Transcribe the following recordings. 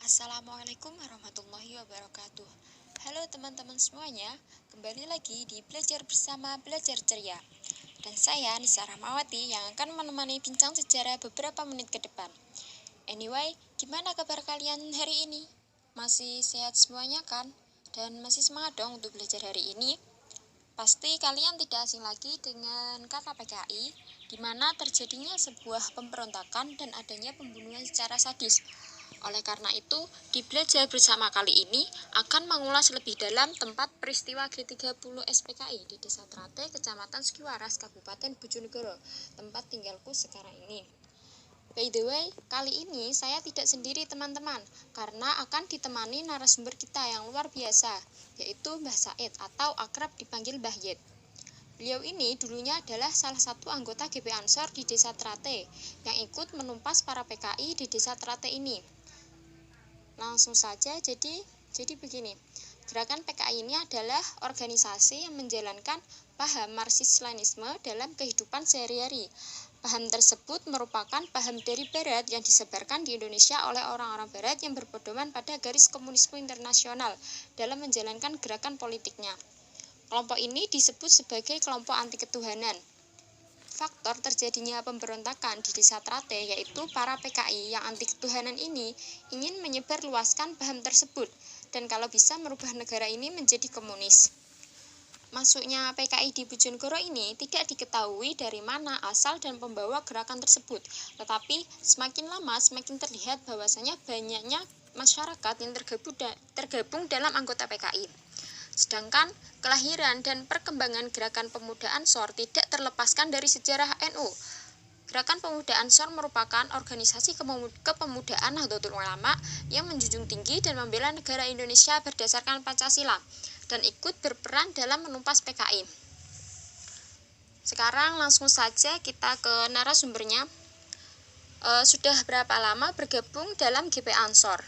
Assalamualaikum warahmatullahi wabarakatuh. Halo teman-teman semuanya, kembali lagi di Belajar Bersama Belajar Ceria. Dan saya Nisa Rahmawati yang akan menemani bincang sejarah beberapa menit ke depan. Anyway, gimana kabar kalian hari ini? Masih sehat semuanya kan? Dan masih semangat dong untuk belajar hari ini? Pasti kalian tidak asing lagi dengan kata PKI, di mana terjadinya sebuah pemberontakan dan adanya pembunuhan secara sadis. Oleh karena itu, di Belajar Bersama kali ini akan mengulas lebih dalam tempat peristiwa G30 SPKI di Desa Trate, Kecamatan Skiwaras, Kabupaten Bojonegoro, tempat tinggalku sekarang ini. By the way, kali ini saya tidak sendiri teman-teman, karena akan ditemani narasumber kita yang luar biasa, yaitu Mbah Said atau akrab dipanggil Mbah Yed. Beliau ini dulunya adalah salah satu anggota GP Ansor di Desa Trate, yang ikut menumpas para PKI di Desa Trate ini. Langsung saja, jadi begini. Gerakan PKI ini adalah organisasi yang menjalankan paham Marxis-Leninisme dalam kehidupan sehari-hari. Paham tersebut merupakan paham dari Barat yang disebarkan di Indonesia oleh orang-orang Barat yang berpedoman pada garis komunisme internasional dalam menjalankan gerakan politiknya. Kelompok ini disebut sebagai kelompok anti ketuhanan. Faktor terjadinya pemberontakan di Desa Trate yaitu para PKI yang anti ketuhanan ini ingin menyebarluaskan paham tersebut dan kalau bisa merubah negara ini menjadi komunis. Masuknya PKI di Bojonegoro ini tidak diketahui dari mana asal dan pembawa gerakan tersebut, tetapi semakin lama semakin terlihat bahwasanya banyaknya masyarakat yang tergabung dalam anggota PKI. Sedangkan kelahiran dan perkembangan gerakan pemuda Ansor tidak terlepaskan dari sejarah NU. Gerakan Pemuda Ansor merupakan organisasi kepemudaan Nahdlatul Ulama yang menjunjung tinggi dan membela negara Indonesia berdasarkan Pancasila dan ikut berperan dalam menumpas PKI. Sekarang langsung saja kita ke narasumbernya. Sudah berapa lama bergabung dalam GP Ansor?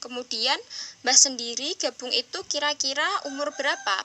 Kemudian Mbah sendiri gabung itu kira-kira umur berapa?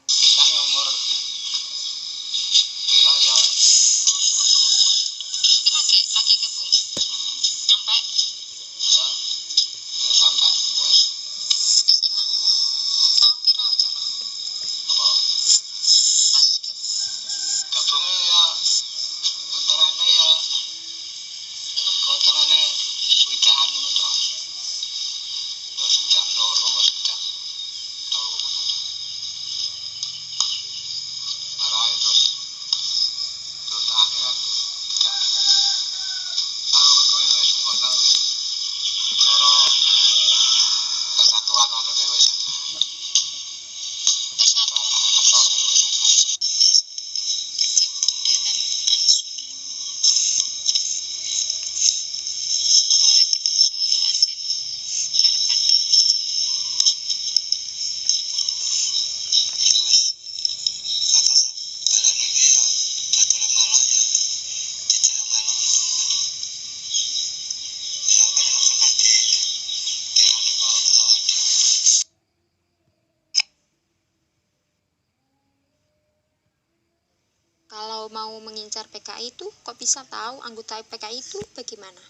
Kalau mau mengincar PKI itu, kok bisa tahu anggota PKI itu bagaimana?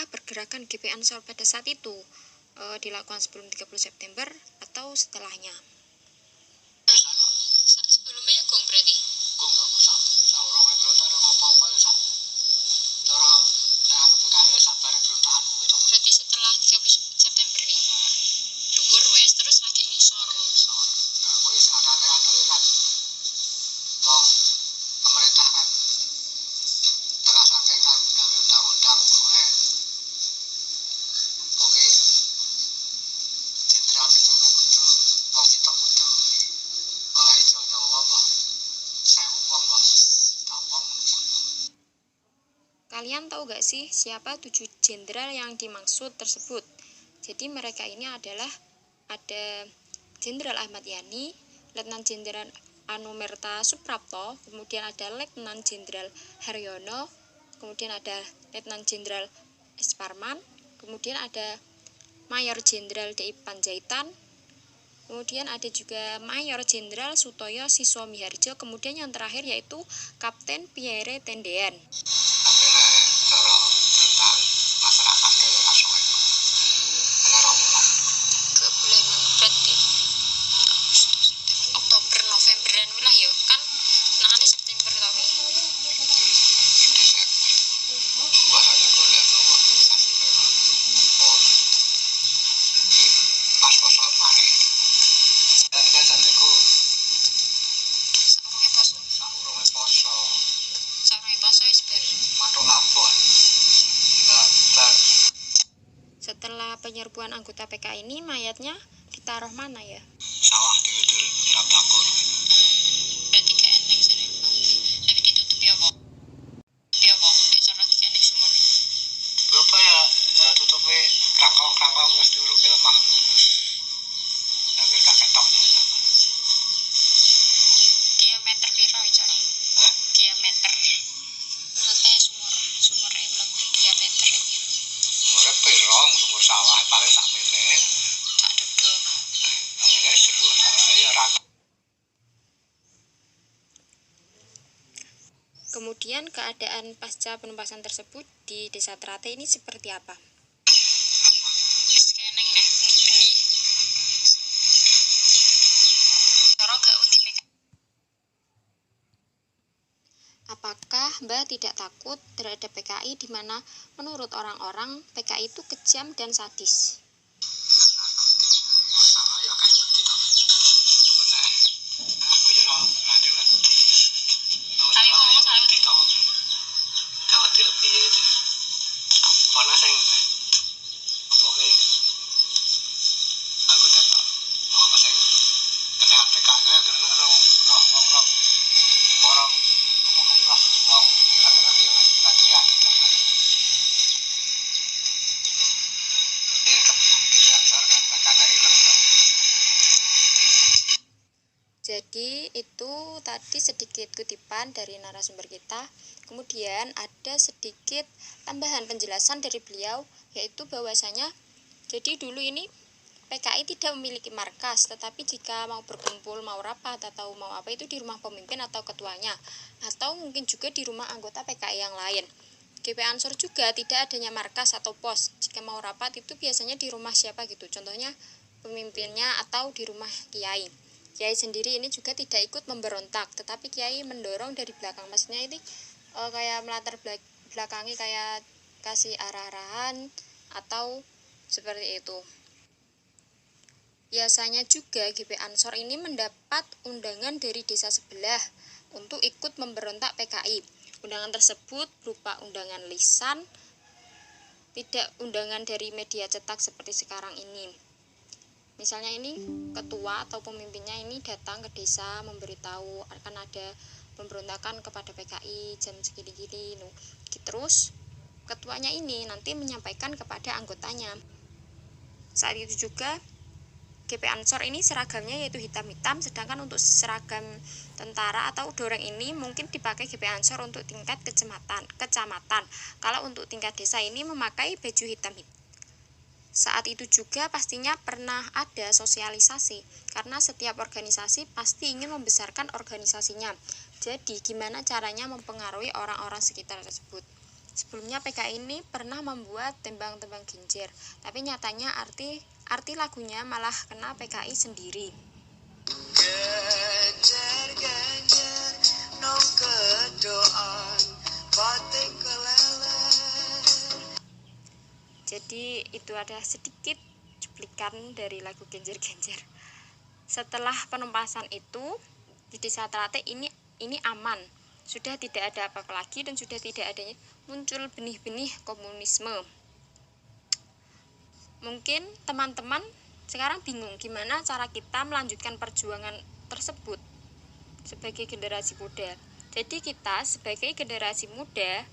pergerakan GP Ansor pada saat itu? Dilakukan sebelum 30 September atau setelahnya? Sebelumnya gong berarti? Gong gak usah. Saurunge berontak apa-apa ya sak. Cara nek anu PKI ya sabare berontakan kuwi to. Berarti setelah 30 September ini. Dhuwur wis terus lagi ngisor. Nah, kuwi aneh-aneh kan. Wong pemerintah kan tengah saking kan gawe undang-undang pokoke jenderal itu kudu wong sitok kudu oleh ijo nyawa mbah 1000 wong mbah tampung. Kalian tahu gak sih siapa 7 jenderal yang dimaksud tersebut? Jadi mereka ini adalah ada Jenderal Ahmad Yani, Letnan Jenderal Anumerta Suprapto, kemudian ada Letnan Jenderal Haryono, kemudian ada Letnan Jenderal S. Parman, kemudian ada Mayor Jenderal D.I. Panjaitan, kemudian ada juga Mayor Jenderal Sutoyo Siswa Miharjo, kemudian yang terakhir yaitu Kapten Pierre Tendean. Cara berontak masyarakat ke ora suwe. Ana rombongan. Gak boleh berarti Oktober Novemberan wilah ya kan nakane September tapi. Wah ada golek apa sasi merah. Pas poso mari. Dan kan sandeku saurunge poso. Saurunge poso wis ber matuk lapor. Setelah penyerbuan anggota PKI ini, mayatnya ditaruh mana ya? Sawah diwedul nyiram bakul. Berarti gak eneng sih. Tapi ditutup ya, Pak. Ya, Pak. Nek cara dikene sumur. Berapa ya tutupe krangkong-krangkong terus diurupi lemah. Angger kaketok. Diameter piro iki, cara? Hah? Diameter. Maksudnya sumur yang lebih diameter ini. Sumurnya pirong, sumur sawah paling sak mene. Tak dudu. Ini seru, sawahnya rata. Kemudian keadaan pasca penumpasan tersebut di Desa Trate ini seperti apa? Wis keneng nih, benih. Cara gak wedi PKI. Apakah Mbak tidak takut terhadap PKI di mana menurut orang-orang PKI itu kejam dan sadis? Sama ya kayak wedi to. Sebenarnya aku ya ora ada wedi. Tapi ngomong saya wedi to. Gak wedi lebih ya. Apa sing oke anggota Pak. Apa sing kena PKI karena orang wong kira-kira yang tadi ati to. Kita ansar kata-kata ilang. Jadi itu tadi sedikit kutipan dari narasumber kita. Kemudian ada sedikit tambahan penjelasan dari beliau, yaitu bahwasanya jadi dulu ini PKI tidak memiliki markas, tetapi jika mau berkumpul, mau rapat atau mau apa itu di rumah pemimpin atau ketuanya, atau mungkin juga di rumah anggota PKI yang lain. GP Ansor juga tidak adanya markas atau pos. Jika mau rapat itu biasanya di rumah siapa gitu, contohnya pemimpinnya atau di rumah kiai. Kiai sendiri ini juga tidak ikut memberontak, tetapi kiai mendorong dari belakang. Maksudnya ini kayak melatar belakangi, kayak kasih arah-arahan atau seperti itu. Biasanya juga GP Ansor ini mendapat undangan dari desa sebelah untuk ikut memberontak PKI. Undangan tersebut berupa undangan lisan, tidak undangan dari media cetak seperti sekarang ini. Misalnya ini ketua atau pemimpinnya ini datang ke desa memberitahu akan ada pemberontakan kepada PKI jam segini-gini. Terus ketuanya ini nanti menyampaikan kepada anggotanya. Saat itu juga GP Ansor ini seragamnya yaitu hitam-hitam, sedangkan untuk seragam tentara atau doreng ini mungkin dipakai GP Ansor untuk tingkat kecamatan. Kalau untuk tingkat desa ini memakai baju hitam-hitam. Saat itu juga pastinya pernah ada sosialisasi, karena setiap organisasi pasti ingin membesarkan organisasinya. Jadi gimana caranya mempengaruhi orang-orang sekitar tersebut. Sebelumnya PKI ini pernah membuat tembang-tembang Genjer, tapi nyatanya arti lagunya malah kena PKI sendiri. Genjer genjer nong kedoan batik keleler. Jadi itu ada sedikit cuplikan dari lagu Genjer-Genjer. Setelah penumpasan itu di Desa Trate ini aman, sudah tidak ada apa-apa lagi dan sudah tidak adanya muncul benih-benih komunisme. Mungkin teman-teman sekarang bingung gimana cara kita melanjutkan perjuangan tersebut sebagai generasi muda. Jadi kita sebagai generasi muda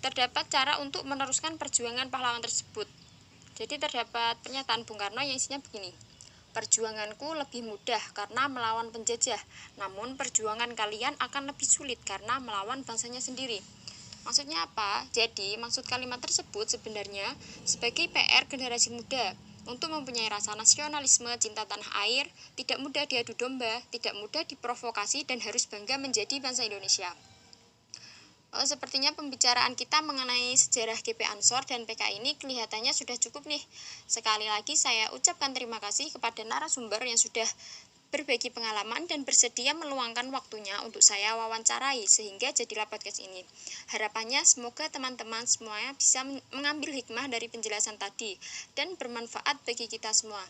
terdapat cara untuk meneruskan perjuangan pahlawan tersebut. Jadi terdapat pernyataan Bung Karno yang isinya begini: perjuanganku lebih mudah karena melawan penjajah, namun perjuangan kalian akan lebih sulit karena melawan bangsanya sendiri. Maksudnya apa? Jadi maksud kalimat tersebut sebenarnya sebagai PR generasi muda untuk mempunyai rasa nasionalisme, cinta tanah air, tidak mudah diadu domba, tidak mudah diprovokasi, dan harus bangga menjadi bangsa Indonesia. Sepertinya pembicaraan kita mengenai sejarah GP Ansor dan PKI ini kelihatannya sudah cukup nih. Sekali lagi saya ucapkan terima kasih kepada narasumber yang sudah berbagi pengalaman dan bersedia meluangkan waktunya untuk saya wawancarai sehingga jadilah podcast ini. Harapannya semoga teman-teman semuanya bisa mengambil hikmah dari penjelasan tadi dan bermanfaat bagi kita semua.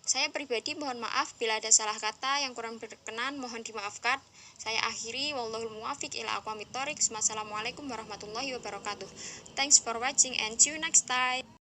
Saya pribadi mohon maaf bila ada salah kata yang kurang berkenan, mohon dimaafkan. Saya akhiri, wallahul muwaffiq ila aqwamit thoriq. Wassalamualaikum warahmatullahi wabarakatuh. Thanks for watching and see you next time.